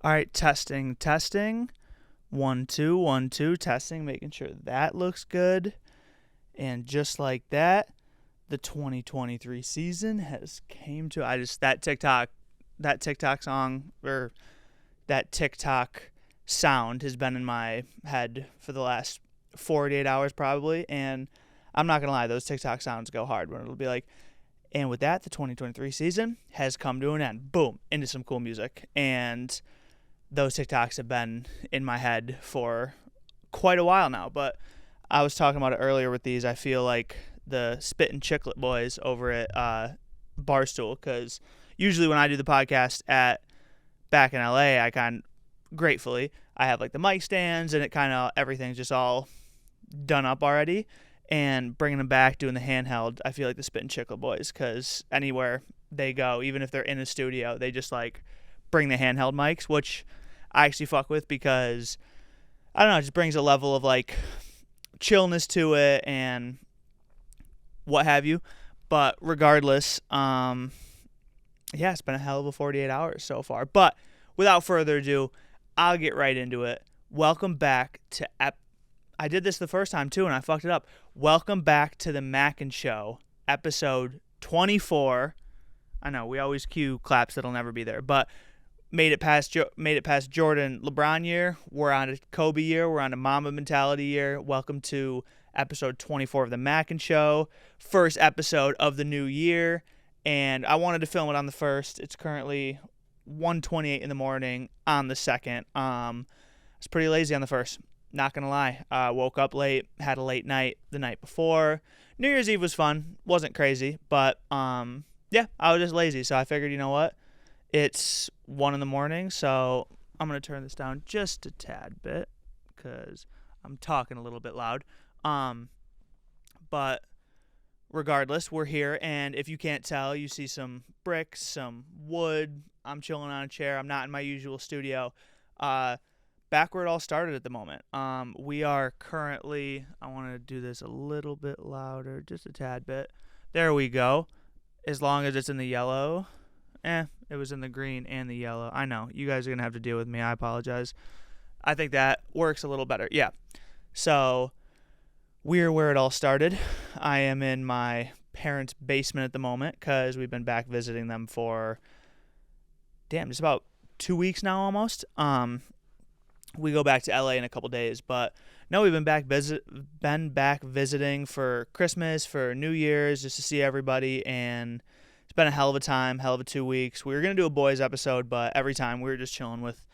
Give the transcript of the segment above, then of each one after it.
All right, testing. 1 2 1 2 testing, making sure that looks good. And just like that, the 2023 season has came to that TikTok song or that TikTok sound has been in my head for the last 48 hours probably, and I'm not going to lie, those TikTok sounds go hard when it'll be like, and with that, the 2023 season has come to an end. Boom, into some cool music. And those TikToks have been in my head for quite a while now. But I was talking about it earlier with these. I feel like the Spit and Chiclet boys over at Barstool, because usually when I do the podcast back in LA, gratefully, I have like the mic stands and it kind of everything's just all done up already. And bringing them back, doing the handheld, I feel like the Spit and Chiclet boys, because anywhere they go, even if they're in a studio, they just like bring the handheld mics, which I actually fuck with because, I don't know, it just brings a level of like chillness to it and what have you. But regardless, yeah, it's been a hell of a 48 hours so far. But without further ado, I'll get right into it. Welcome back to I did this the first time too and I fucked it up. Welcome back to the Mackin Show, episode 24. I know we always cue claps that'll never be there, but made it past Jordan LeBron year. We're on a Kobe year. We're on a Mamba mentality year. Welcome to episode 24 of the Mackin Show, first episode of the new year. And I wanted to film it on the first. It's currently 1:28 in the morning on the second. I was pretty lazy on the first. Not going to lie. Woke up late, had a late night the night before. New Year's Eve was fun. Wasn't crazy, but yeah, I was just lazy. So I figured, you know what? It's 1 in the morning, so I'm going to turn this down just a tad bit because I'm talking a little bit loud. But regardless, we're here, and if you can't tell, you see some bricks, some wood. I'm chilling on a chair. I'm not in my usual studio. Back where it all started at the moment. We are currently, I want to do this a little bit louder, just a tad bit. There we go. As long as it's in the yellow. It was in the green and the yellow. I know. You guys are going to have to deal with me. I apologize. I think that works a little better. Yeah. So, we're where it all started. I am in my parents' basement at the moment because we've been back visiting them for, just about 2 weeks now almost. We go back to LA in a couple days, but no, we've been back visiting for Christmas, for New Year's, just to see everybody, and it's been a hell of a time, hell of a 2 weeks. We were gonna do a boys episode, but every time we were just chilling with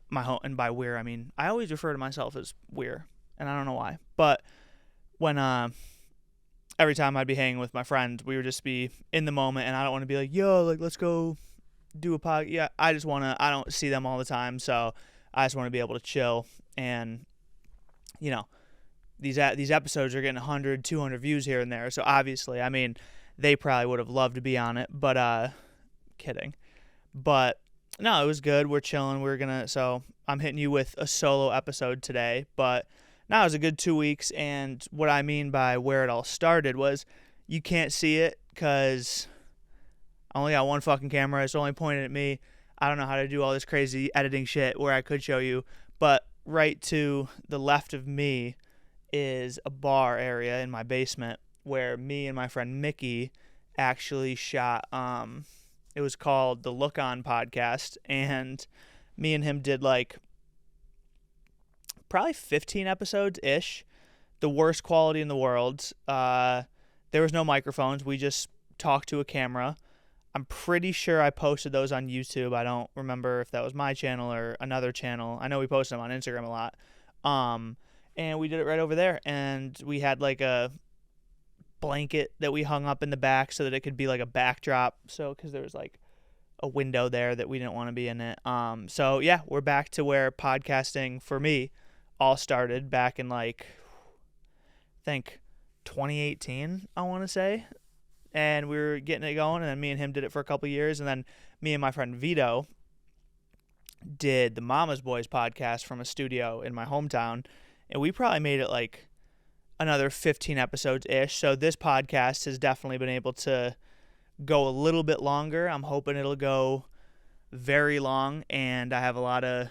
my home, and by we're I mean I always refer to myself as we're, and I don't know why, but when every time I'd be hanging with my friends, we would just be in the moment, and I don't want to be like, yo, like let's go do a podcast. Yeah, I don't see them all the time, so I just want to be able to chill, and, you know, these episodes are getting 100, 200 views here and there, so obviously, I mean, they probably would have loved to be on it, but, kidding. But, no, it was good. We're chilling. So I'm hitting you with a solo episode today, but now it was a good 2 weeks, and what I mean by where it all started was you can't see it because I only got one fucking camera. It's only pointed at me. I don't know how to do all this crazy editing shit where I could show you, but right to the left of me is a bar area in my basement where me and my friend Mickey actually shot. It was called the Look On podcast, and me and him did like probably 15 episodes-ish, the worst quality in the world. There was no microphones. We just talked to a camera. I'm pretty sure I posted those on YouTube. I don't remember if that was my channel or another channel. I know we posted them on Instagram a lot. And we did it right over there. And we had like a blanket that we hung up in the back so that it could be like a backdrop. So, because there was like a window there that we didn't want to be in it. So yeah, we're back to where podcasting for me all started back in like, I think 2018, I want to say. And we were getting it going, and then me and him did it for a couple years, and then me and my friend Vito did the Mama's Boys podcast from a studio in my hometown, and we probably made it like another 15 episodes-ish, so this podcast has definitely been able to go a little bit longer. I'm hoping it'll go very long, and I have a lot of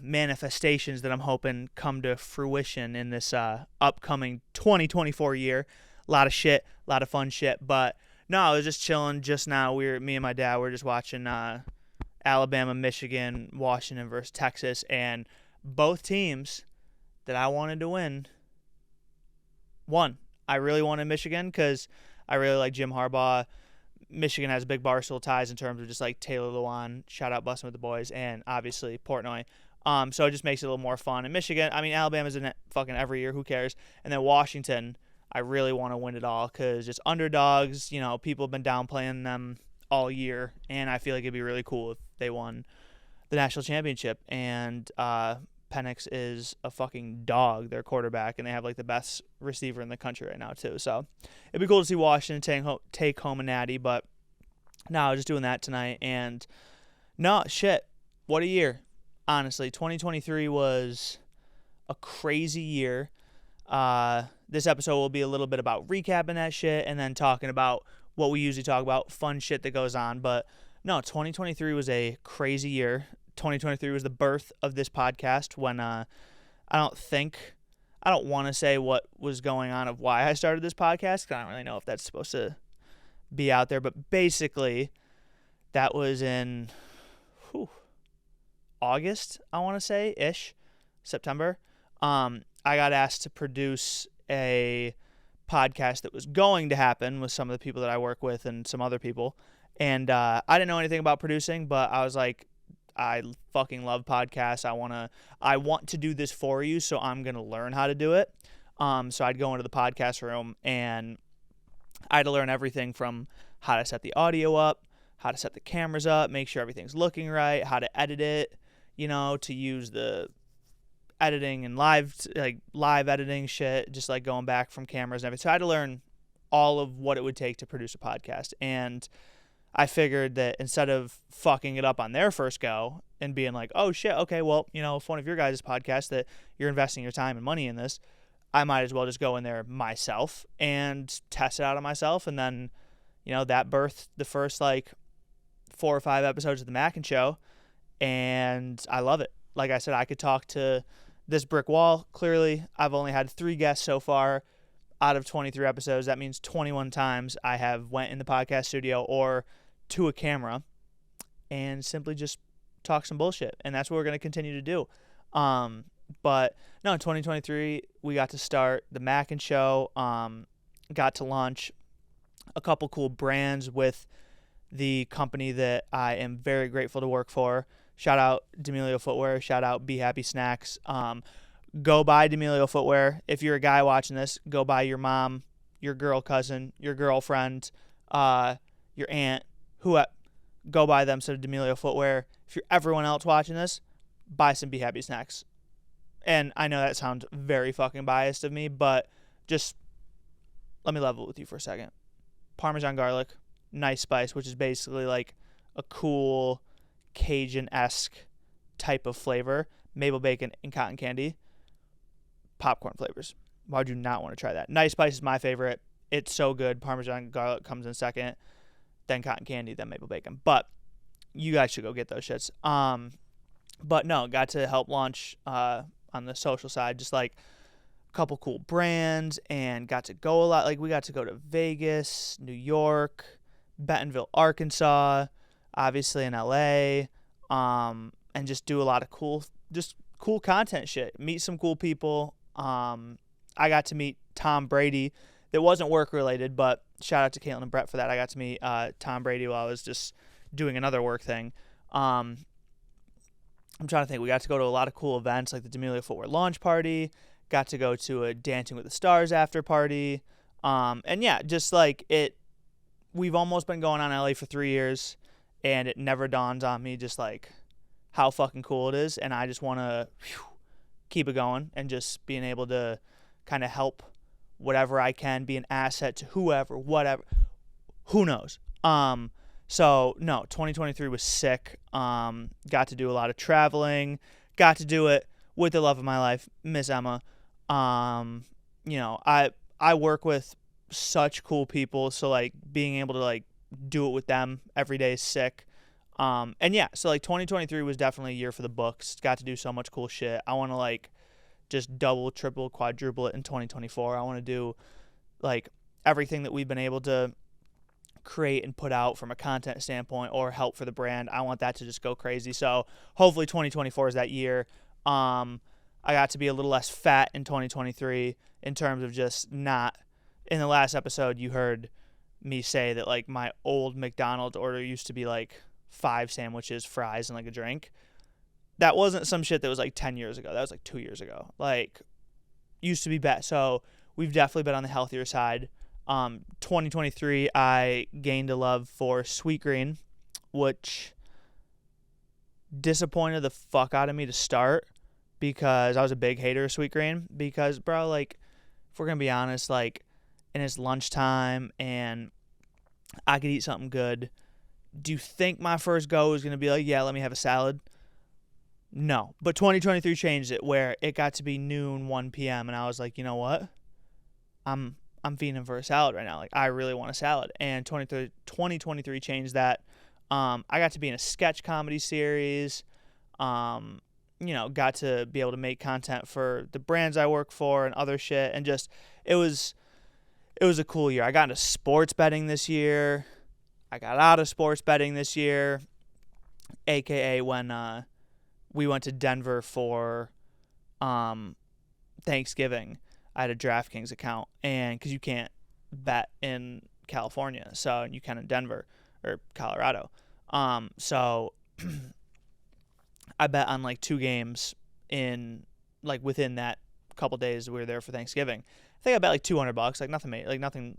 manifestations that I'm hoping come to fruition in this upcoming 2024 year. A lot of shit, a lot of fun shit. But no, I was just chilling just now. Me and my dad were just watching Alabama, Michigan, Washington versus Texas, and both teams that I wanted to win won. I really wanted Michigan because I really like Jim Harbaugh. Michigan has big Barstool ties in terms of just like Taylor Lewan, shout out Bussin' with the Boys, and obviously Portnoy. So it just makes it a little more fun. And Michigan, I mean, Alabama's in it fucking every year. Who cares? And then Washington, I really want to win it all because just underdogs. You know, people have been downplaying them all year, and I feel like it'd be really cool if they won the national championship. And Penix is a fucking dog, their quarterback, and they have like the best receiver in the country right now too. So it'd be cool to see Washington take home a natty, but no, I was just doing that tonight. And no, shit, what a year. Honestly, 2023 was a crazy year. This episode will be a little bit about recapping that shit and then talking about what we usually talk about, fun shit that goes on. But no, 2023 was a crazy year. 2023 was the birth of this podcast when I don't want to say what was going on of why I started this podcast, because I don't really know if that's supposed to be out there. But basically, that was in August, I want to say, September. I got asked to produce a podcast that was going to happen with some of the people that I work with and some other people. And I didn't know anything about producing, but I was like, I fucking love podcasts. I want to do this for you, so I'm going to learn how to do it. So I'd go into the podcast room, and I had to learn everything from how to set the audio up, how to set the cameras up, make sure everything's looking right, how to edit it, you know, to use the editing and live editing shit, just like going back from cameras and everything. So I had to learn all of what it would take to produce a podcast. And I figured that instead of fucking it up on their first go and being like, oh shit, okay, well, you know, if one of your guys' podcasts that you're investing your time and money in this, I might as well just go in there myself and test it out on myself. And then, you know, that birthed the first like 4 or 5 episodes of the Mackin Show. And I love it. Like I said, I could talk to this brick wall. Clearly, I've only had 3 guests so far out of 23 episodes. That means 21 times I have went in the podcast studio or to a camera and simply just talk some bullshit. And that's what we're going to continue to do. But no, in 2023, we got to start the Mackin Show, got to launch a couple cool brands with the company that I am very grateful to work for. Shout out D'Amelio Footwear. Shout out Be Happy Snacks. Go buy D'Amelio Footwear. If you're a guy watching this, go buy your mom, your girl cousin, your girlfriend, your aunt, go buy them some D'Amelio Footwear. If you're everyone else watching this, buy some Be Happy Snacks. And I know that sounds very fucking biased of me, but just let me level with you for a second. Parmesan garlic, nice spice, which is basically like a cool Cajun-esque type of flavor. Maple bacon and cotton candy. Popcorn flavors. Why would you not want to try that? Nice spice is my favorite. It's so good. Parmesan garlic comes in second. Then cotton candy, then maple bacon. But you guys should go get those shits. But no, got to help launch on the social side, just like a couple cool brands, and got to go a lot. Like we got to go to Vegas, New York, Bentonville, Arkansas, obviously in LA, and just do a lot of cool content shit. Meet some cool people. I got to meet Tom Brady. That wasn't work related, but shout out to Caitlin and Brett for that. I got to meet Tom Brady while I was just doing another work thing. I'm trying to think. We got to go to a lot of cool events like the D'Amelio Footwear launch party. Got to go to a Dancing with the Stars after party. And yeah, just like it, we've almost been going on LA for 3 years, and it never dawns on me just like how fucking cool it is. And I just want to keep it going and just being able to kind of help whatever I can, be an asset to whoever, whatever, who knows. So no, 2023 was sick. Got to do a lot of traveling, got to do it with the love of my life, Miss Emma. You know, I work with such cool people, so like being able to like do it with them every day is sick. And yeah, so like 2023 was definitely a year for the books. Got to do so much cool shit. I want to like just double, triple, quadruple it in 2024. I want to do like everything that we've been able to create and put out from a content standpoint or help for the brand. I want that to just go crazy. So hopefully 2024 is that year. I got to be a little less fat in 2023 in terms of just not. In the last episode, you heard me say that like my old McDonald's order used to be like 5 sandwiches, fries, and like a drink. That wasn't some shit that was like 10 years ago. That was like 2 years ago. Like, used to be bad. So we've definitely been on the healthier side. 2023, I gained a love for sweet green, which disappointed the fuck out of me to start because I was a big hater of sweet green. Because, bro, like, if we're going to be honest, like, and it's lunchtime and I could eat something good, do you think my first go is going to be like, yeah, let me have a salad? No. But 2023 changed it where it got to be noon, 1 p.m. and I was like, you know what? I'm feeding for a salad right now. Like, I really want a salad. And 2023 changed that. I got to be in a sketch comedy series. Got to be able to make content for the brands I work for and other shit. And just, it was a cool year. I got into sports betting this year. I got out of sports betting this year, a.k.a. when we went to Denver for Thanksgiving. I had a DraftKings account, and because you can't bet in California, so you can in Denver or Colorado. So I bet on like 2 games in like within that couple days we were there for Thanksgiving. I think I bet like $200, like nothing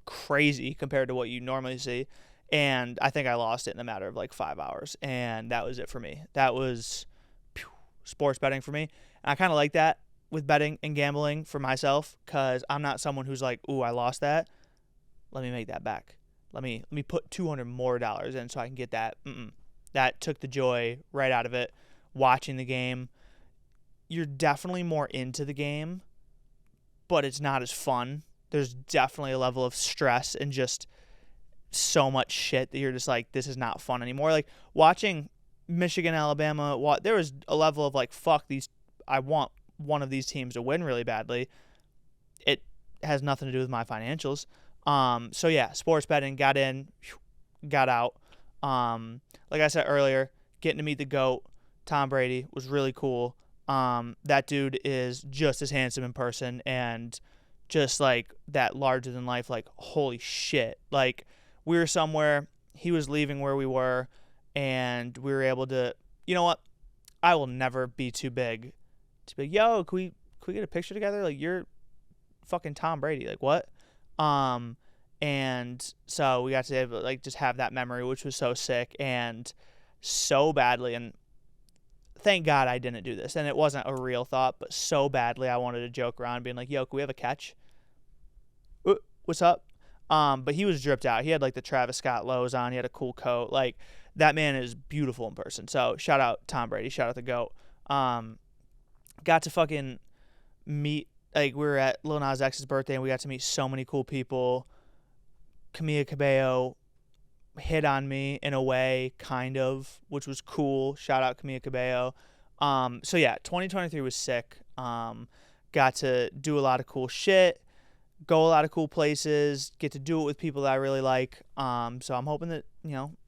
crazy compared to what you normally see. And I think I lost it in a matter of like 5 hours, and that was it for me. That was sports betting for me. And I kind of like that with betting and gambling for myself because I'm not someone who's like, ooh, I lost that. Let me make that back. Let me put $200 more in so I can get that. That took the joy right out of it. Watching the game, you're definitely more into the game, but it's not as fun. There's definitely a level of stress and just so much shit that you're just like, this is not fun anymore. Like watching Michigan, Alabama, there was a level of like, fuck these. I want one of these teams to win really badly. It has nothing to do with my financials. So yeah, sports betting, got in, got out. Like I said earlier, getting to meet the GOAT, Tom Brady, was really cool. That dude is just as handsome in person and just like that larger than life, like holy shit. Like we were somewhere, he was leaving where we were, and we were able to, you know what? I will never be too big to be like, yo, can we get a picture together? Like, you're fucking Tom Brady. Like, what? And so we got to like just have that memory, which was so sick and so badly. And thank God I didn't do this. And it wasn't a real thought, but so badly I wanted to joke around being like, yo, can we have a catch? What's up? But he was dripped out. He had like the Travis Scott lows on. He had a cool coat. Like, that man is beautiful in person. So shout out Tom Brady. Shout out the GOAT. Got to fucking meet, like, we were at Lil Nas X's birthday and we got to meet so many cool people. Camila Cabello hit on me in a way, kind of, which was cool. Shout out Camila Cabello. So yeah, 2023 was sick. Got to do a lot of cool shit, go a lot of cool places, get to do it with people that I really like. So I'm hoping that,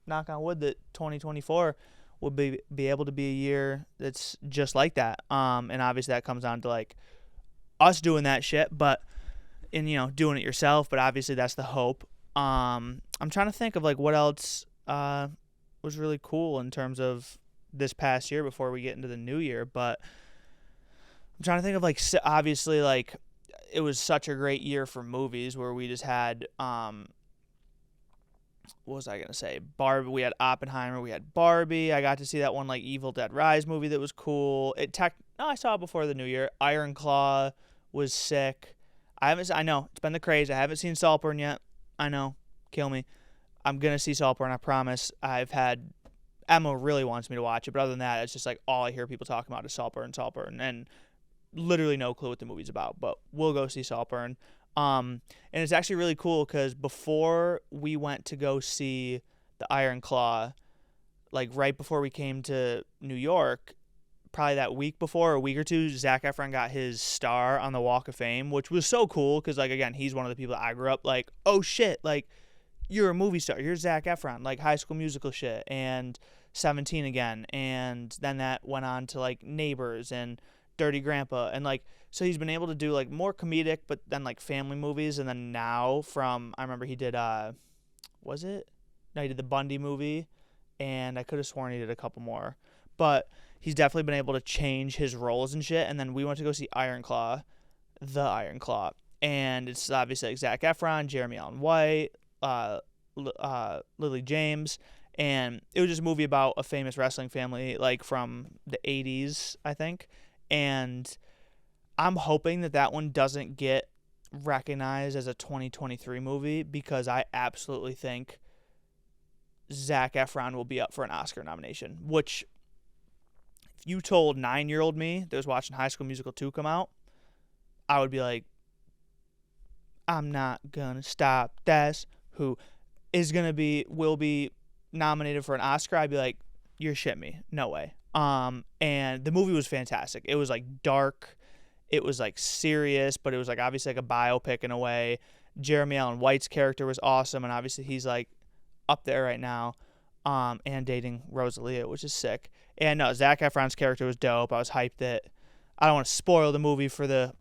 knock on wood, that 2024 will be able to be a year that's just like that. And obviously that comes down to like us doing that shit, doing it yourself. But obviously that's the hope. I'm trying to think of like what else was really cool in terms of this past year before we get into the new year. But I'm trying to think of like, obviously, like, it was such a great year for movies where we just had what was I gonna say? Barbie. We had Oppenheimer. We had Barbie. I got to see that one like Evil Dead Rise movie that was cool. I saw it before the new year. Iron Claw was sick. I know it's been the craze. I haven't seen Saltburn yet. I know, kill me. I'm gonna see Saltburn. I promise. Emma really wants me to watch it, but other than that, it's just like all I hear people talking about is Saltburn, and literally no clue what the movie's about. But we'll go see Saltburn. And it's actually really cool because before we went to go see the Iron Claw, like right before we came to New York, probably that week before, a week or two, Zac Efron got his star on the Walk of Fame, which was so cool because, like, again, he's one of the people that I grew up like, oh shit, like, you're a movie star, you're Zac Efron, like High School Musical shit, and 17 again, and then that went on to like Neighbors and Dirty Grandpa, and like, so he's been able to do like more comedic, but then like family movies, and then now from, I remember he did, was it? No, he did the Bundy movie, and I could have sworn he did a couple more, but he's definitely been able to change his roles and shit. And then we went to go see the Iron Claw, and it's obviously like Zac Efron, Jeremy Allen White, Lily James, and it was just a movie about a famous wrestling family, like from the 80s, I think. And I'm hoping that one doesn't get recognized as a 2023 movie, because I absolutely think Zac Efron will be up for an Oscar nomination, which, if you told 9-year-old me that was watching High School Musical 2 come out, I would be like, I'm not gonna stop. That's who will be nominated for an Oscar. I'd be like, you're shitting me. No way. And the movie was fantastic. It was like dark. It was like serious, but it was like obviously like a biopic in a way. Jeremy Allen White's character was awesome, and obviously he's like up there right now. And dating Rosalia, which is sick. And no, Zac Efron's character was dope. I was hyped that, I don't want to spoil the movie for the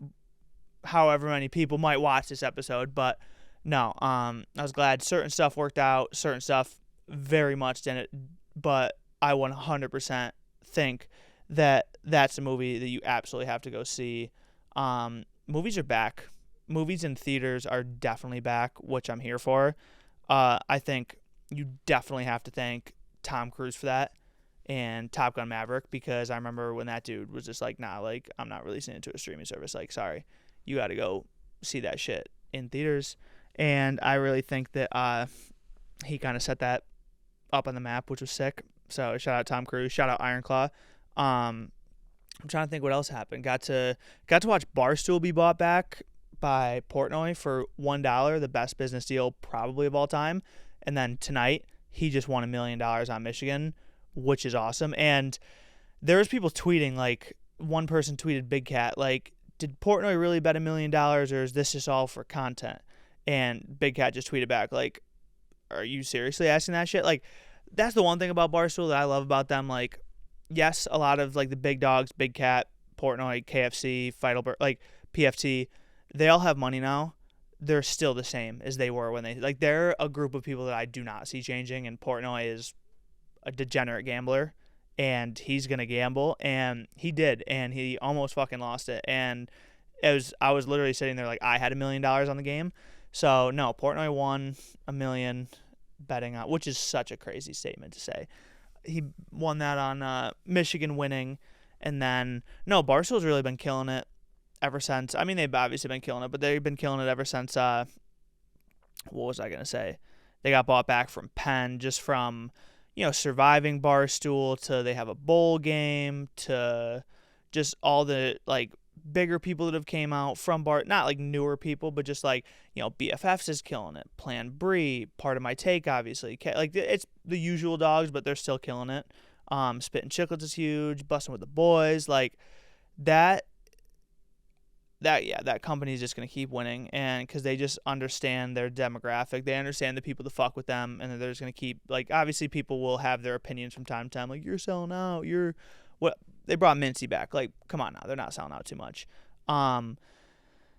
however many people might watch this episode, but no, I was glad certain stuff worked out, certain stuff very much didn't, but I 100% think that that's a movie that you absolutely have to go see. Movies are back. Movies in theaters are definitely back, which I'm here for. I think you definitely have to thank Tom Cruise for that, and Top Gun Maverick, because I remember when that dude was just like, nah, like, I'm not releasing it to a streaming service. Like, sorry, you got to go see that shit in theaters. And I really think that he kind of set that up on the map, which was sick. So shout out Tom Cruise, shout out Iron Claw. I'm trying to think what else happened. Got to watch Barstool be bought back by Portnoy for $1, the best business deal probably of all time. And then tonight, he just won $1 million on Michigan, which is awesome. And there was people tweeting, like, one person tweeted Big Cat, like, did Portnoy really bet $1 million, or is this just all for content? And Big Cat just tweeted back, like, are you seriously asking that shit? Like, that's the one thing about Barstool that I love about them. Like, yes, a lot of, like, the big dogs, Big Cat, Portnoy, KFC, Feidelberg, like, PFT, they all have money now. They're still the same as they were when they're a group of people that I do not see changing, and Portnoy is a degenerate gambler, and he's going to gamble, and he did, and he almost fucking lost it, and I was literally sitting there like I had $1 million on the game. So no, Portnoy won $1 million betting on, which is such a crazy statement to say. He won that on Michigan winning, and then no, Barstool's really been killing it ever since. I mean, they've obviously been killing it, but they've been killing it ever since, what was I going to say? They got bought back from Penn, just from, surviving Barstool to they have a bowl game to just all the, like, bigger people that have came out from not like newer people, but just like, BFFs is killing it. Plan Brie, Part of My Take, obviously. Like, it's the usual dogs, but they're still killing it. Spittin' Chicklets is huge. Bussin' with the Boys. Like, that company is just going to keep winning, and because they just understand their demographic, they understand the people that fuck with them, and they're just going to keep, like, obviously people will have their opinions from time to time, like, you're selling out, they brought Mincy back, like, come on now, they're not selling out too much.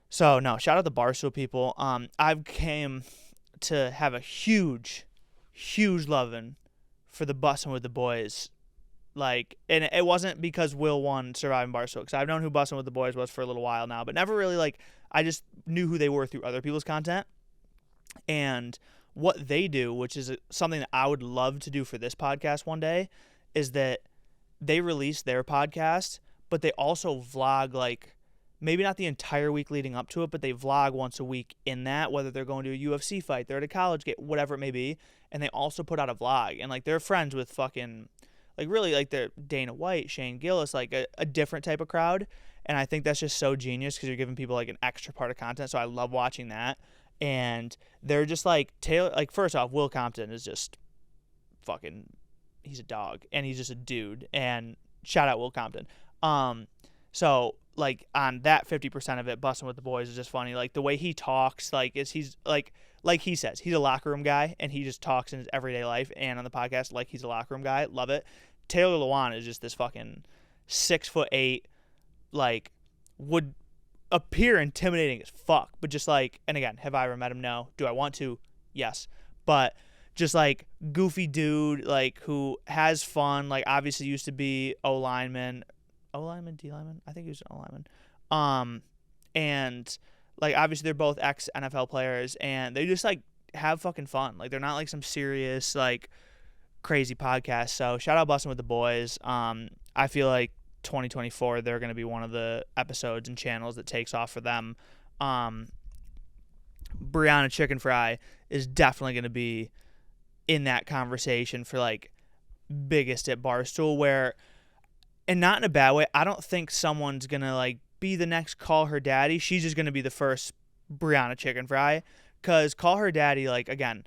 So no, shout out the Barstool people. I've came to have a huge loving for the Bussin' with the Boys. Like, and it wasn't because Will won Surviving Barstool, because I've known who Bussin' with the Boys was for a little while now, but never really, like, I just knew who they were through other people's content. And what they do, which is something that I would love to do for this podcast one day, is that they release their podcast, but they also vlog, like, maybe not the entire week leading up to it, but they vlog once a week in that, whether they're going to a UFC fight, they're at a college game, whatever it may be, and they also put out a vlog. And, like, they're friends with fucking, like, really, like, they're Dana White, Shane Gillis, like, a different type of crowd. And I think that's just so genius, because you're giving people, like, an extra part of content. So I love watching that. And they're just, like, first off, Will Compton is just fucking he's a dog and he's just a dude. And shout out Will Compton. So like on that 50% of it, Bussin' with the Boys is just funny. Like the way he talks, like he's like he says, he's a locker room guy and he just talks in his everyday life and on the podcast like he's a locker room guy. Love it. Taylor Lewan is just this fucking 6'8", like would appear intimidating as fuck, but just like, and again, have I ever met him? No. Do I want to? Yes. But just like goofy dude, like who has fun, like obviously used to be D lineman. I think he was an O lineman. And like obviously they're both ex NFL players, and they just like have fucking fun. Like they're not like some serious like crazy podcast. So shout out Bussin' with the Boys. I feel like 2024 they're going to be one of the episodes and channels that takes off for them. Brianna Chicken Fry is definitely going to be in that conversation for like biggest at Barstool, where, and not in a bad way, I don't think someone's going to like be the next Call Her Daddy. She's just going to be the first Brianna Chicken Fry, because Call Her Daddy, like again,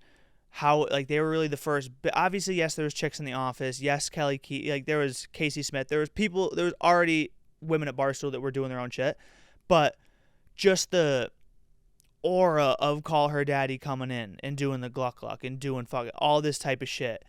how like they were really the first. But obviously, yes, there was chicks in the office. Yes, Kelly Key, like there was Casey Smith. There was people. There was already women at Barstool that were doing their own shit. But just the aura of Call Her Daddy coming in and doing the Gluck Gluck and doing fuck all this type of shit,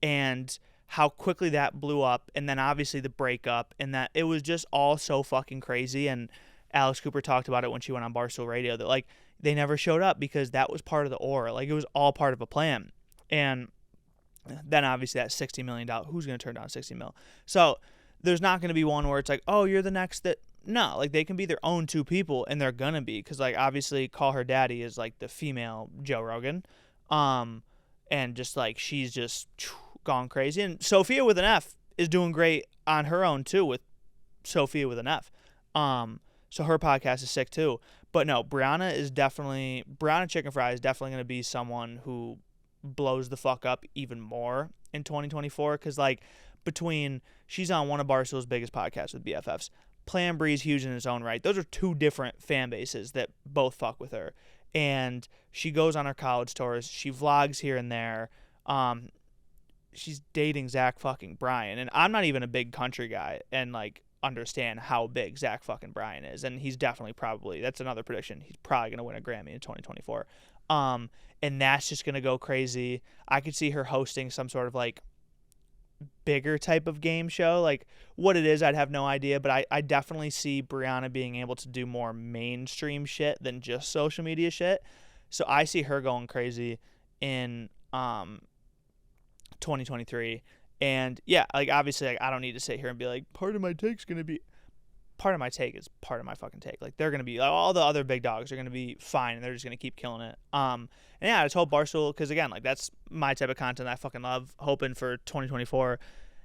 and how quickly that blew up, and then obviously the breakup, and that it was just all so fucking crazy. And Alex Cooper talked about it when she went on Barstool Radio, that like they never showed up because that was part of the aura. Like it was all part of a plan. And then obviously that $60 million, who's going to turn down $60 million? So there's not going to be one where it's like, oh, you're the next that. No, like they can be their own two people, and they're going to be, because like obviously Call Her Daddy is like the female Joe Rogan. And just like she's just gone crazy. And Sophia with an F is doing great on her own too, with Sophia with an F. So her podcast is sick too. But no, Brianna Chicken Fry is definitely going to be someone who blows the fuck up even more in 2024. Because like she's on one of Barstool's biggest podcasts with BFFs. Plan Bree's huge in its own right. Those are two different fan bases that both fuck with her. And she goes on her college tours. She vlogs here and there. She's dating Zach fucking Bryan. And I'm not even a big country guy and like understand how big Zach fucking Bryan is. And he's definitely that's another prediction, he's probably going to win a Grammy in 2024. And that's just going to go crazy. I could see her hosting some sort of like bigger type of game show. Like what it is, I'd have no idea, but I definitely see Brianna being able to do more mainstream shit than just social media shit. So I see her going crazy in 2023. And yeah, like obviously like, I don't need to sit here and be like, part of my take is part of my fucking take. Like they're going to be, like, all the other big dogs are going to be fine, and they're just going to keep killing it. And yeah, I told Barstool, because again, like that's my type of content I fucking love, hoping for 2024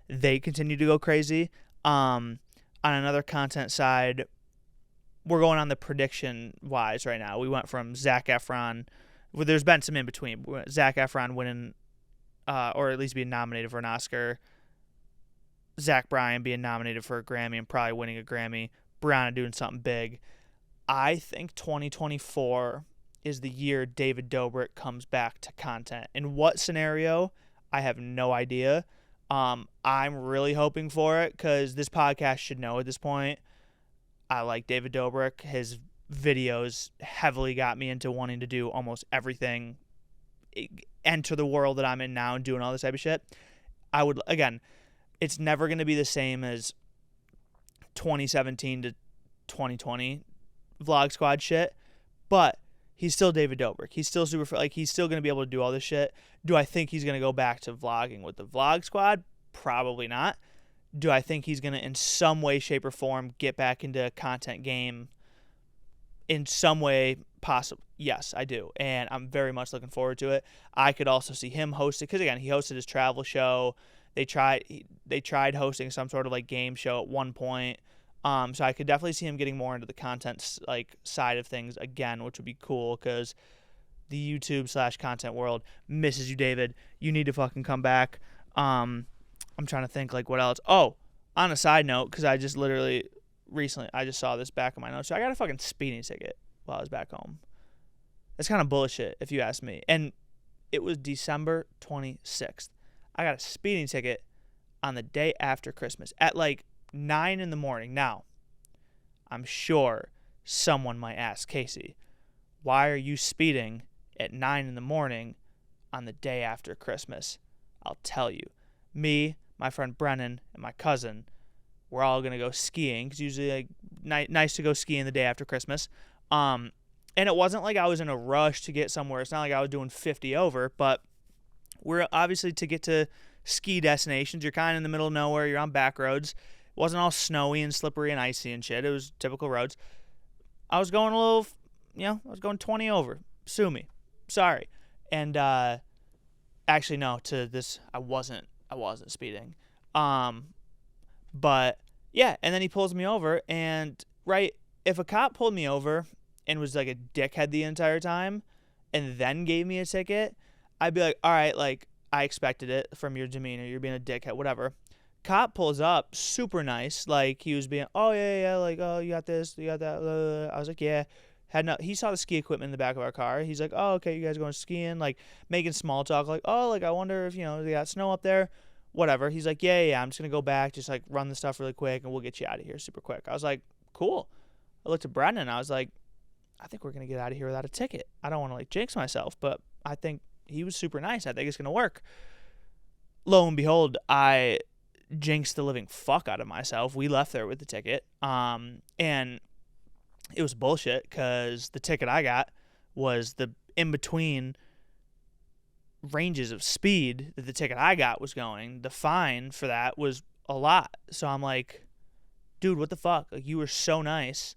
they continue to go crazy. On another content side, we're going on the prediction wise right now. We went from Zac Efron, well, there's been some in between. Zac Efron winning, or at least being nominated for an Oscar. Zach Bryan being nominated for a Grammy and probably winning a Grammy. Brianna doing something big. I think 2024 is the year David Dobrik comes back to content. In what scenario? I have no idea. I'm really hoping for it, because this podcast should know at this point. I like David Dobrik. His videos heavily got me into wanting to do almost everything, enter the world that I'm in now and doing all this type of shit. I would, again, it's never going to be the same as 2017 to 2020 Vlog Squad shit, but he's still David Dobrik. He's still super, like, he's still going to be able to do all this shit. Do I think he's going to go back to vlogging with the Vlog Squad? Probably not. Do I think he's going to, in some way, shape, or form, get back into a content game in some way possible? Yes, I do. And I'm very much looking forward to it. I could also see him hosting, because again, he hosted his travel show. They tried hosting some sort of like game show at one point. So I could definitely see him getting more into the content like side of things again, which would be cool, because the YouTube/content world misses you, David. You need to fucking come back. I'm trying to think like what else. Oh, on a side note, because I just literally recently I just saw this back in my notes. So I got a fucking speeding ticket while I was back home. That's kind of bullshit if you ask me. And it was December 26th. I got a speeding ticket on the day after Christmas at like 9 in the morning. Now, I'm sure someone might ask, Casey, why are you speeding at 9 in the morning on the day after Christmas? I'll tell you. Me, my friend Brennan, and my cousin, we're all going to go skiing. It's usually like, nice to go skiing the day after Christmas. And it wasn't like I was in a rush to get somewhere. It's not like I was doing 50 over, but we're obviously to get to ski destinations. You're kind of in the middle of nowhere. You're on back roads. It wasn't all snowy and slippery and icy and shit. It was typical roads. I was going a little, I was going 20 over. Sue me. Sorry. And actually, no, to this, I wasn't speeding. But yeah, and then he pulls me over, and right, if a cop pulled me over and was like a dickhead the entire time and then gave me a ticket, I'd be like, all right, like, I expected it from your demeanor. You're being a dickhead, whatever. Cop pulls up, super nice. Like, he was being, oh, yeah, like, oh, you got this, you got that. I was like, yeah. He saw the ski equipment in the back of our car. He's like, oh, okay, you guys going skiing? Like, making small talk, like, oh, like, I wonder if, they got snow up there. Whatever. He's like, yeah, I'm just going to go back, just, like, run the stuff really quick, and we'll get you out of here super quick. I was like, cool. I looked at Brendan, and I was like, I think we're going to get out of here without a ticket. I don't want to, like, jinx myself, but I think he was super nice. I think it's going to work. Lo and behold, I jinxed the living fuck out of myself. We left there with the ticket, and it was bullshit because the ticket I got was the in-between ranges of speed that the ticket I got was going. The fine for that was a lot. So I'm like, dude, what the fuck? Like, you were so nice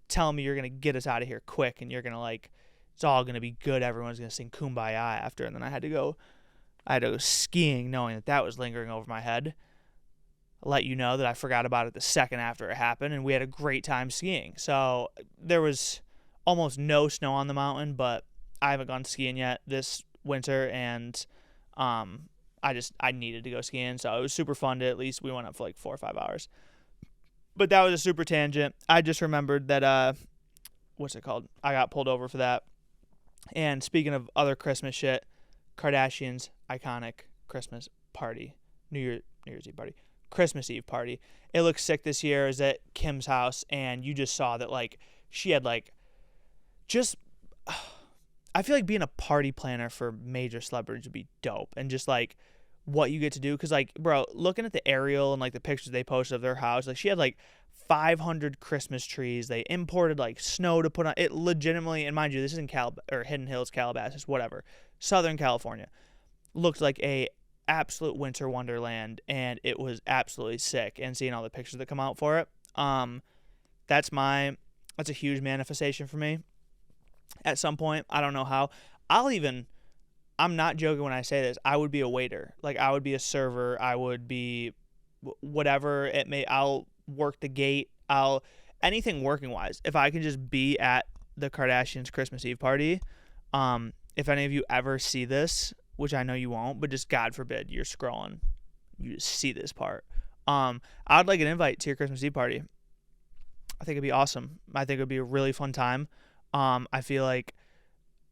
telling me you're going to get us out of here quick and you're going to, like, it's all going to be good. Everyone's going to sing Kumbaya after. And then I had to go skiing knowing that was lingering over my head. I'll let you know that I forgot about it the second after it happened, and we had a great time skiing. So there was almost no snow on the mountain, but I haven't gone skiing yet this winter, and I needed to go skiing, so it was super fun to, at least we went up for like 4 or 5 hours. But that was a super tangent. I just remembered that what's it called? I got pulled over for that. And speaking of other Christmas shit, Kardashian's iconic Christmas party, New Year's Eve party, Christmas Eve party. It looks sick this year. It was at Kim's house, and you just saw that, like, she had, like, just I feel like being a party planner for major celebrities would be dope, and just, like, what you get to do. Because, like, bro, looking at the aerial and, like, the pictures they posted of their house, like, she had, like, 500 Christmas trees. They imported, like, snow to put on it legitimately. And mind you, this is in Hidden Hills, Calabasas, whatever, Southern California. Looked like a absolute winter wonderland, and it was absolutely sick. And seeing all the pictures that come out for it, that's a huge manifestation for me. At some point, I don't know how. I'm not joking when I say this. I would be a waiter. Like, I would be a server. I would be whatever it may. I'll work the gate. Anything working wise. If I can just be at the Kardashians' Christmas Eve party. If any of you ever see this, which I know you won't, but just God forbid you're scrolling, you just see this part. I'd like an invite to your Christmas Eve party. I think it'd be awesome. I think it'd be a really fun time. I feel like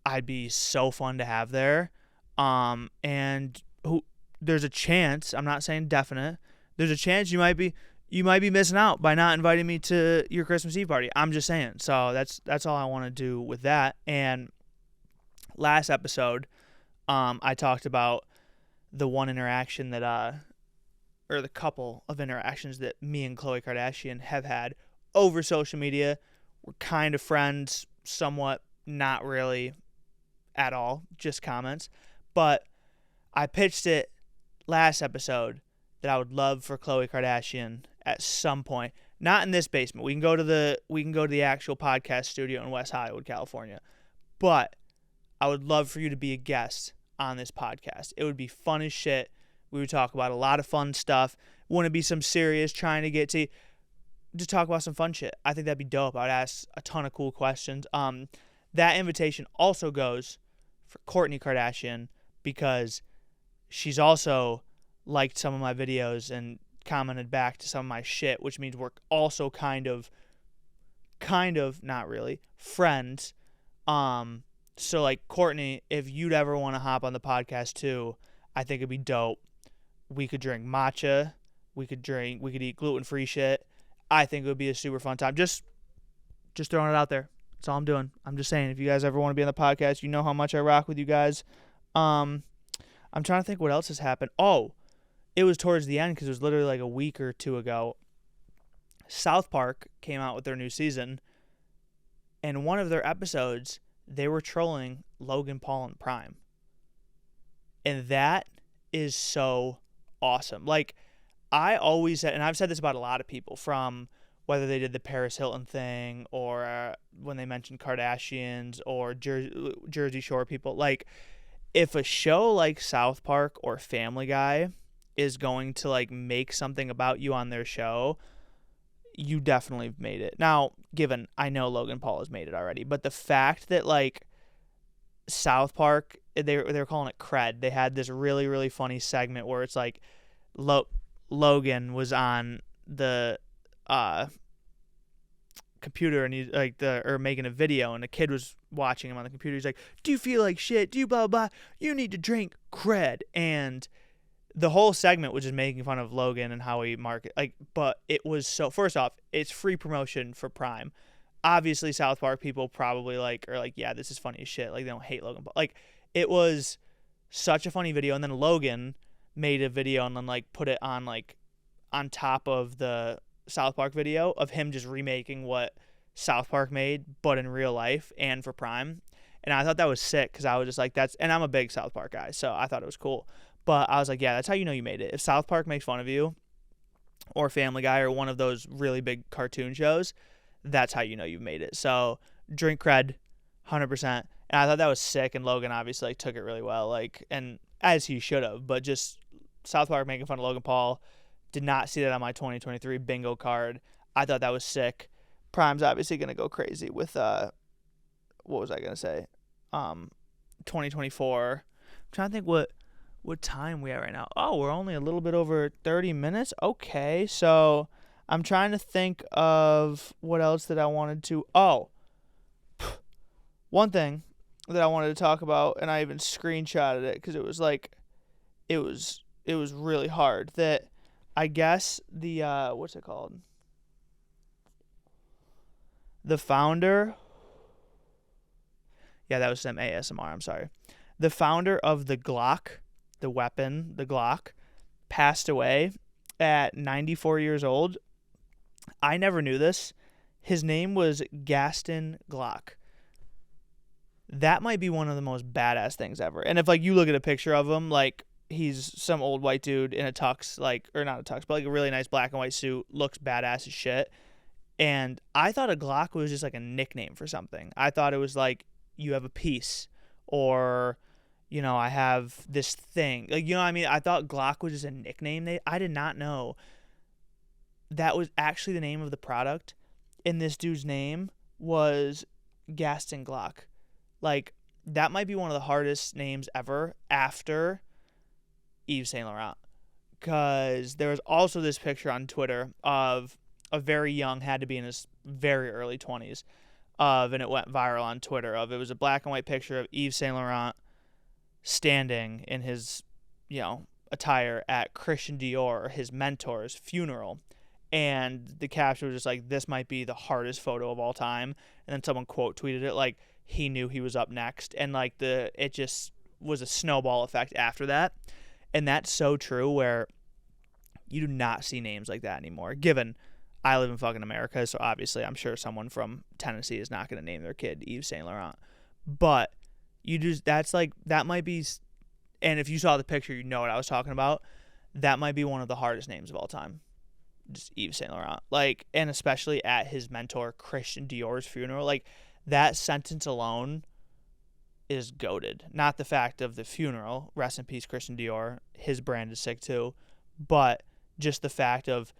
I'd be so fun to have there. And there's a chance, I'm not saying definite, there's a chance you might be missing out by not inviting me to your Christmas Eve party. I'm just saying. So that's all I want to do with that. And last episode, I talked about the one interaction that, or the couple of interactions that me and Khloe Kardashian have had over social media. We're kind of friends, somewhat, not really at all, just comments. But I pitched it last episode that I would love for Khloe Kardashian at some point, not in this basement. We can go to the actual podcast studio in West Hollywood, California. But I would love for you to be a guest on this podcast. It would be fun as shit. We would talk about a lot of fun stuff. Wouldn't be some serious trying to get to just talk about some fun shit. I think that'd be dope. I would ask a ton of cool questions. That invitation also goes for Kourtney Kardashian, because she's also liked some of my videos and commented back to some of my shit, which means we're also kind of not really friends. So, like, Kourtney, if you'd ever want to hop on the podcast too, I think it'd be dope. We could drink matcha. We could drink. We could eat gluten-free shit. I think it would be a super fun time. Just throwing it out there. That's all I'm doing. I'm just saying, if you guys ever want to be on the podcast, you know how much I rock with you guys. I'm trying to think what else has happened. Oh, it was towards the end because it was literally like a week or two ago. South Park came out with their new season, and one of their episodes, they were trolling Logan Paul and Prime. And that is so awesome. Like, I always said, and I've said this about a lot of people, from whether they did the Paris Hilton thing or when they mentioned Kardashians or Jersey Shore people. Like, if a show like South Park or Family Guy is going to, like, make something about you on their show, you definitely made it. Now, given I know Logan Paul has made it already, but the fact that, like, South Park, they were calling it Cred. They had this really, really funny segment where it's like Logan was on the computer and he's like making a video, and a kid was watching him on the computer. He's like, "Do you feel like shit? Do you blah blah? You need to drink Cred." And the whole segment was just making fun of Logan and how he market, like, but it was so, first off, it's free promotion for Prime. Obviously, South Park people probably are like, yeah, this is funny as shit. Like, they don't hate Logan Paul. Like, it was such a funny video. And then Logan made a video and then, like, put it on, like, on top of the South Park video of him just remaking what South Park made, but in real life and for Prime. And I thought that was sick because I was just like, and I'm a big South Park guy, so I thought it was cool. But I was like, yeah, that's how you know you made it. If South Park makes fun of you, or Family Guy, or one of those really big cartoon shows, that's how you know you've made it. So drink Cred, 100%. And I thought that was sick, and Logan obviously, like, took it really well, like, and as he should have. But just South Park making fun of Logan Paul, did not see that on my 2023 bingo card. I thought that was sick. Prime's obviously going to go crazy with, what was I going to say? 2024. I'm trying to think what time we are right now. Oh, we're only a little bit over 30 minutes. Okay, so I'm trying to think of what else that I wanted to. Oh, one thing that I wanted to talk about, and I even screenshotted it because it was like, it was really hard. That I guess the what's it called? The founder. Yeah, that was some ASMR. I'm sorry. The founder of the Glock, the weapon, the Glock, passed away at 94 years old. I never knew this. His name was Gaston Glock. That might be one of the most badass things ever. And if, like, you look at a picture of him, like, he's some old white dude in a tux, like, or not a tux, but like a really nice black and white suit, looks badass as shit. And I thought a Glock was just like a nickname for something. I thought it was like, you have a piece, or, you know, I have this thing. Like, you know what I mean? I thought Glock was just a nickname. I did not know that was actually the name of the product. And this dude's name was Gaston Glock. Like, that might be one of the hardest names ever after Yves Saint Laurent. Because there was also this picture on Twitter of a very young, had to be in his very early 20s, and it went viral on Twitter, it was a black and white picture of Yves Saint Laurent standing in his, you know, attire at Christian Dior, his mentor's funeral. And the caption was just like, this might be the hardest photo of all time. And then someone quote tweeted it like, he knew he was up next. And like it just was a snowball effect after that. And that's so true, where you do not see names like that anymore. Given I live in fucking America, so obviously I'm sure someone from Tennessee is not going to name their kid Yves Saint Laurent. But that might be, and if you saw the picture, you know what I was talking about. That might be one of the hardest names of all time. Just Yves Saint Laurent. Like, and especially at his mentor Christian Dior's funeral. Like, that sentence alone is goated. Not the fact of the funeral, rest in peace Christian Dior, his brand is sick too, but just the fact of,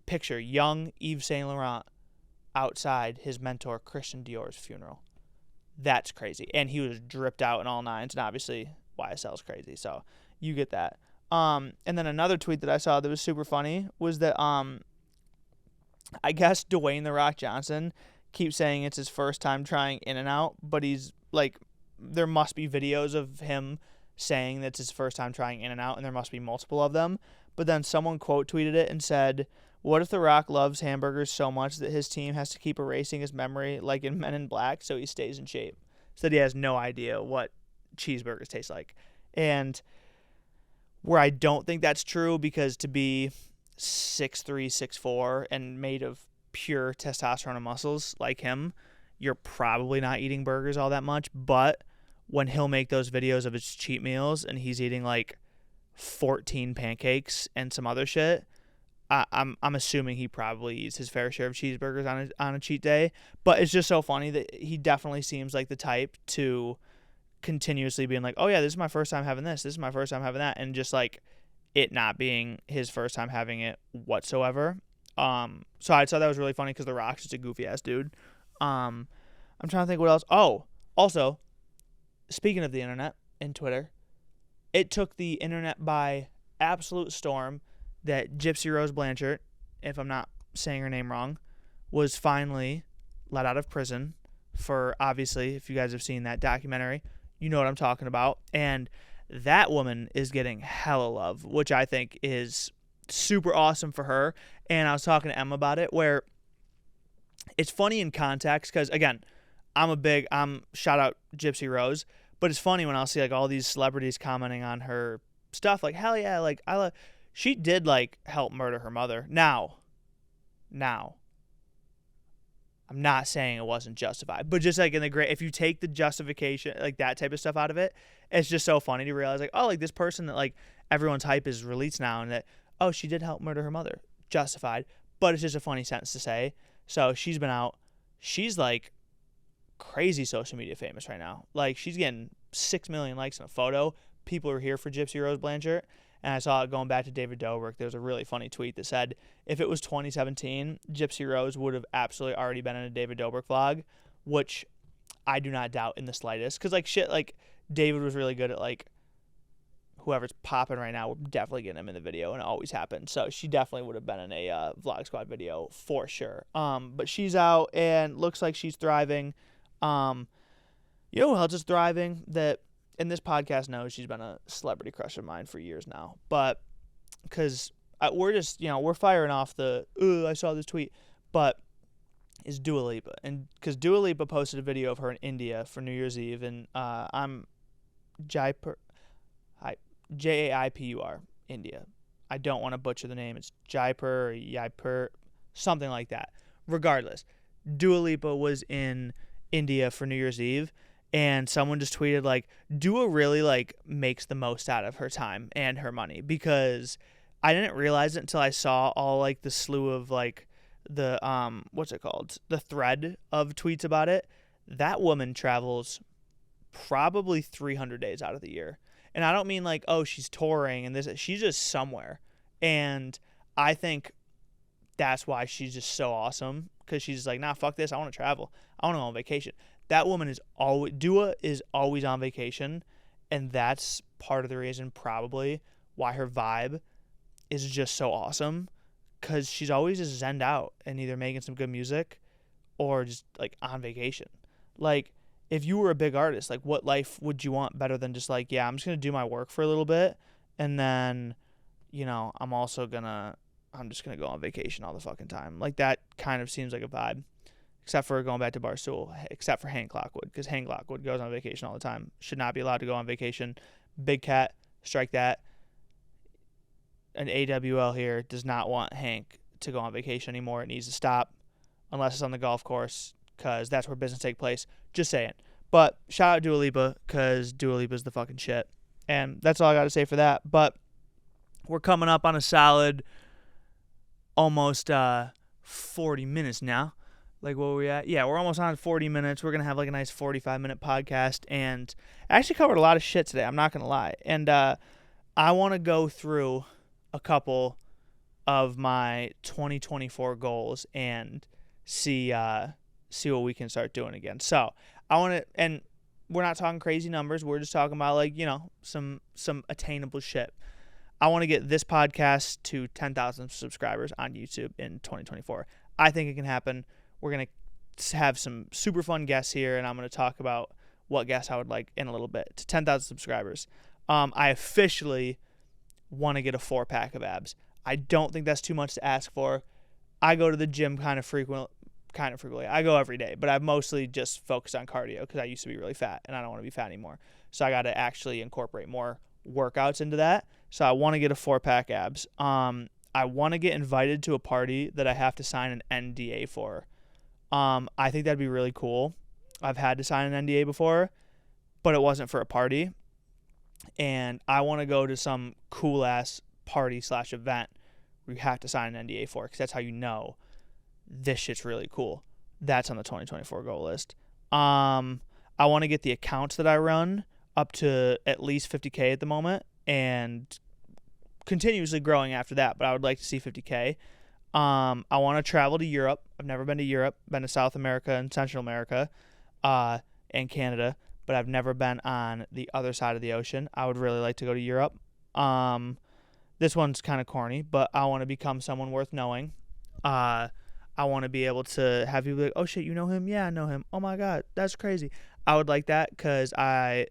picture young Yves Saint Laurent outside his mentor Christian Dior's funeral. That's crazy. And he was dripped out in all nines, and obviously YSL's crazy, so you get that. And then another tweet that I saw that was super funny was that I guess Dwayne The Rock Johnson keeps saying it's his first time trying In-N-Out, but he's like, there must be videos of him saying that's his first time trying In-N-Out, and there must be multiple of them. but then someone quote tweeted it and said, what if The Rock loves hamburgers so much that his team has to keep erasing his memory like in Men in Black so he stays in shape? Said he has no idea what cheeseburgers taste like. And where I don't think that's true, because to be 6'3", 6'4", and made of pure testosterone and muscles like him, you're probably not eating burgers all that much. But when he'll make those videos of his cheat meals and he's eating like 14 pancakes and some other shit, I'm assuming he probably eats his fair share of cheeseburgers on a cheat day. But it's just so funny that he definitely seems like the type to continuously being like, oh yeah, this is my first time having this is my first time having that, and just like it not being his first time having it whatsoever. So I thought that was really funny because The Rock's just a goofy ass dude. I'm trying to think what else. Oh, also, speaking of the internet and Twitter, it took the internet by absolute storm that Gypsy Rose Blanchard, if I'm not saying her name wrong, was finally let out of prison for, obviously, if you guys have seen that documentary, you know what I'm talking about. And that woman is getting hella love, which I think is super awesome for her. And I was talking to Emma about it, where it's funny in context because, again, I'm shout out Gypsy Rose, but it's funny when I'll see like all these celebrities commenting on her stuff, like, hell yeah, like she did like help murder her mother. Now, I'm not saying it wasn't justified, but just like in the great, if you take the justification, like that type of stuff out of it, it's just so funny to realize like, oh, like this person that like everyone's hype is released now, and that, oh, she did help murder her mother, justified. But it's just a funny sentence to say. So she's been out. She's like crazy social media famous right now. Like she's getting 6 million likes in a photo. People are here for Gypsy Rose Blanchard. And I saw it going back to David Dobrik. There was a really funny tweet that said, if it was 2017, Gypsy Rose would have absolutely already been in a David Dobrik vlog, which I do not doubt in the slightest. Because, like, shit, like, David was really good at, like, whoever's popping right now, we're definitely getting him in the video, and it always happens. So she definitely would have been in a Vlog Squad video for sure. But she's out and looks like she's thriving. You know who else is thriving that... And this podcast knows she's been a celebrity crush of mine for years now. But because we're just, we're firing off the, I saw this tweet. But is Dua Lipa. And because Dua Lipa posted a video of her in India for New Year's Eve. And I'm Jaipur, Jaipur, India. I don't want to butcher the name. It's Jaipur or Jaipur, something like that. Regardless, Dua Lipa was in India for New Year's Eve. And someone just tweeted, like, Dua really, like, makes the most out of her time and her money. Because I didn't realize it until I saw all, like, the slew of, like, the, what's it called? The thread of tweets about it. That woman travels probably 300 days out of the year. And I don't mean, like, oh, she's touring and this. She's just somewhere. And I think that's why she's just so awesome. Because she's like, nah, fuck this. I want to travel. I want to go on vacation. That woman is always, Dua is always on vacation, and that's part of the reason probably why her vibe is just so awesome, because she's always just zenned out and either making some good music or just, like, on vacation. Like, if you were a big artist, like, what life would you want better than just, like, yeah, I'm just going to do my work for a little bit, and then, I'm just going to go on vacation all the fucking time. Like, that kind of seems like a vibe. Except for going back to Barstool, except for Hank Lockwood, because Hank Lockwood goes on vacation all the time. Should not be allowed to go on vacation. Big Cat, strike that. An AWL here does not want Hank to go on vacation anymore. It needs to stop, unless it's on the golf course, because that's where business takes place. Just saying. But shout out Dua Lipa, because Dua Lipa's the fucking shit. And that's all I got to say for that. But we're coming up on a solid almost 40 minutes now. Like, what were we at? Yeah, we're almost on 40 minutes. We're going to have, like, a nice 45-minute podcast. And I actually covered a lot of shit today. I'm not going to lie. And I want to go through a couple of my 2024 goals and see what we can start doing again. So, I want to... And we're not talking crazy numbers. We're just talking about, like, some attainable shit. I want to get this podcast to 10,000 subscribers on YouTube in 2024. I think it can happen. We're going to have some super fun guests here, and I'm going to talk about what guests I would like in a little bit. To 10,000 subscribers. I officially want to get a 4-pack of abs. I don't think that's too much to ask for. I go to the gym kind of frequently. I go every day, but I've mostly just focused on cardio because I used to be really fat and I don't want to be fat anymore. So I got to actually incorporate more workouts into that. So I want to get a 4-pack abs. I want to get invited to a party that I have to sign an NDA for. I think that'd be really cool. I've had to sign an NDA before, but it wasn't for a party. And I want to go to some cool-ass party/event where you have to sign an NDA for, because that's how you know this shit's really cool. That's on the 2024 goal list. I want to get the accounts that I run up to at least 50K at the moment and continuously growing after that, but I would like to see 50K. I want to travel to Europe. I've never been to Europe. Been to South America and Central America and Canada, but I've never been on the other side of the ocean. I would really like to go to Europe. This one's kind of corny, but I want to become someone worth knowing. I want to be able to have people be like, oh shit, you know him? Yeah, I know him. Oh my God, that's crazy. I would like that because I'm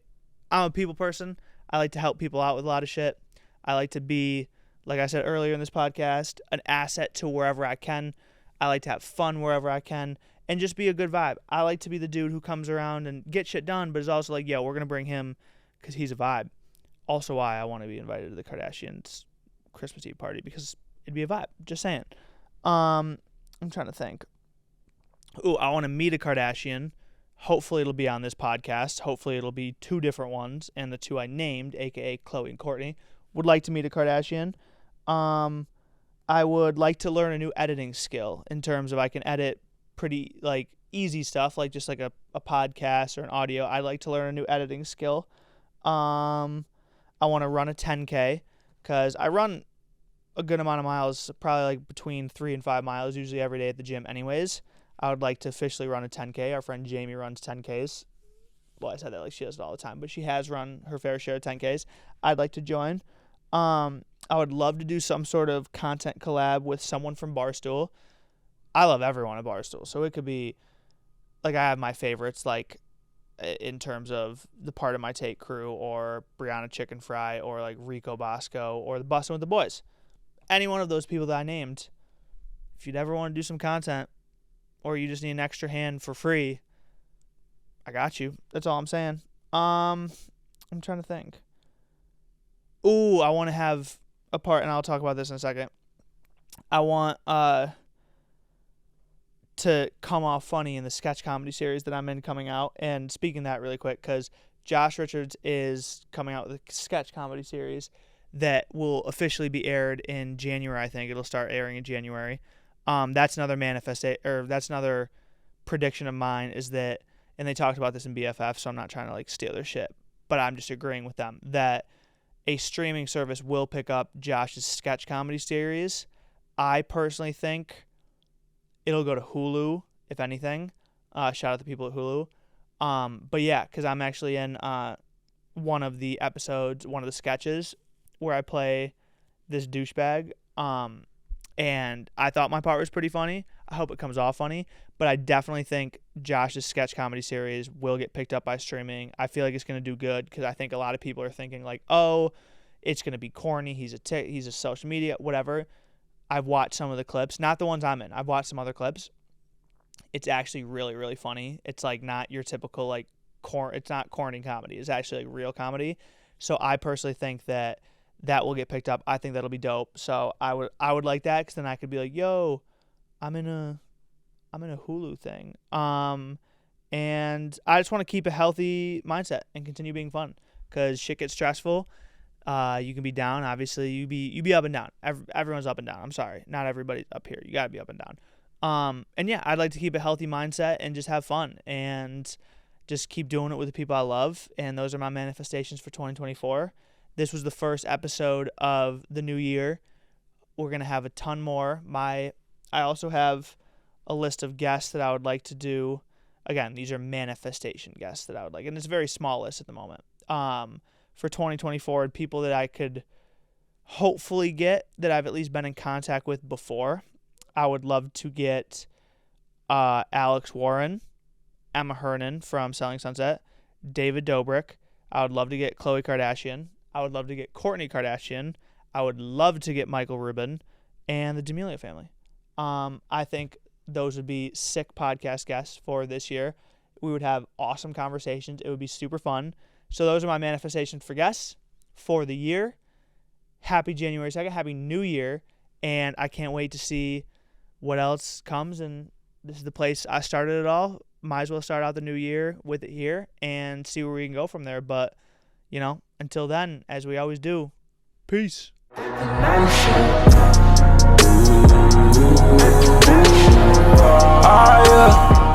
a people person. I like to help people out with a lot of shit. I like to be, like I said earlier in this podcast, an asset to wherever I can. I like to have fun wherever I can and just be a good vibe. I like to be the dude who comes around and gets shit done, but is also like, yo, we're going to bring him because he's a vibe. Also why I want to be invited to the Kardashians' Christmas Eve party, because it'd be a vibe. Just saying. I'm trying to think. Ooh, I want to meet a Kardashian. Hopefully it'll be on this podcast. Hopefully it'll be 2 different ones, and the 2 I named, a.k.a. Chloe and Courtney, would like to meet a Kardashian. I would like to learn a new editing skill in terms of I can edit pretty, like, easy stuff, like just like a podcast or an audio. I'd like to learn a new editing skill. I want to run a 10K because I run a good amount of miles, probably like between 3 and 5 miles, usually every day at the gym anyways. I would like to officially run a 10K. Our friend Jamie runs 10Ks. Well, I said that like she does it all the time, but she has run her fair share of 10Ks. I'd like to join. I would love to do some sort of content collab with someone from Barstool. I love everyone at Barstool, so it could be, like, I have my favorites, like, in terms of the Part of My Take crew, or Brianna Chicken Fry, or, like, Rico Bosco, or the Bustin' with the Boys. Any one of those people that I named, if you'd ever want to do some content, or you just need an extra hand for free, I got you. That's all I'm saying. I'm trying to think. Ooh, I want to have a part, and I'll talk about this in a second. I want to come off funny in the sketch comedy series that I'm in coming out. And speaking of that really quick, because Josh Richards is coming out with a sketch comedy series that will officially be aired in January, I think. It'll start airing in January. That's another that's another prediction of mine, is that, and they talked about this in BFF, so I'm not trying to like steal their shit, but I'm just agreeing with them that a streaming service will pick up Josh's sketch comedy series. I personally think it'll go to Hulu, if anything. Shout out to the people at Hulu. But yeah, because I'm actually in one of the episodes, one of the sketches, where I play this douchebag. And I thought my part was pretty funny. I hope it comes off funny. But I definitely think Josh's sketch comedy series will get picked up by streaming. I feel like it's going to do good, because I think a lot of people are thinking like, oh, it's going to be corny. He's a social media, whatever. I've watched some of the clips. Not the ones I'm in. I've watched some other clips. It's actually really, really funny. It's like not your typical like it's not corny comedy. It's actually like real comedy. So I personally think that will get picked up. I think that'll be dope. So I would like that, because then I could be like, yo, I'm in a Hulu thing. And I just want to keep a healthy mindset and continue being fun, because shit gets stressful. You can be down. Obviously, you be up and down. Everyone's up and down. I'm sorry, not everybody's up here. You gotta be up and down. And yeah, I'd like to keep a healthy mindset and just have fun and just keep doing it with the people I love. And those are my manifestations for 2024. This was the first episode of the new year. We're gonna have a ton more. I also have a list of guests that I would like to do. Again, these are manifestation guests that I would like, and it's a very small list at the moment. For 2024, people that I could hopefully get, that I've at least been in contact with before. I would love to get Alex Warren, Emma Hernan from Selling Sunset, David Dobrik. I would love to get Khloe Kardashian. I would love to get Kourtney Kardashian. I would love to get Michael Rubin and the D'Amelio family. I think those would be sick podcast guests for this year. We would have awesome conversations. It would be super fun. So those are my manifestations for guests for the year. Happy January 2nd. Happy New Year. And I can't wait to see what else comes. And this is the place I started it all. Might as well start out the new year with it here and see where we can go from there. But, until then, as we always do, peace. Yeah.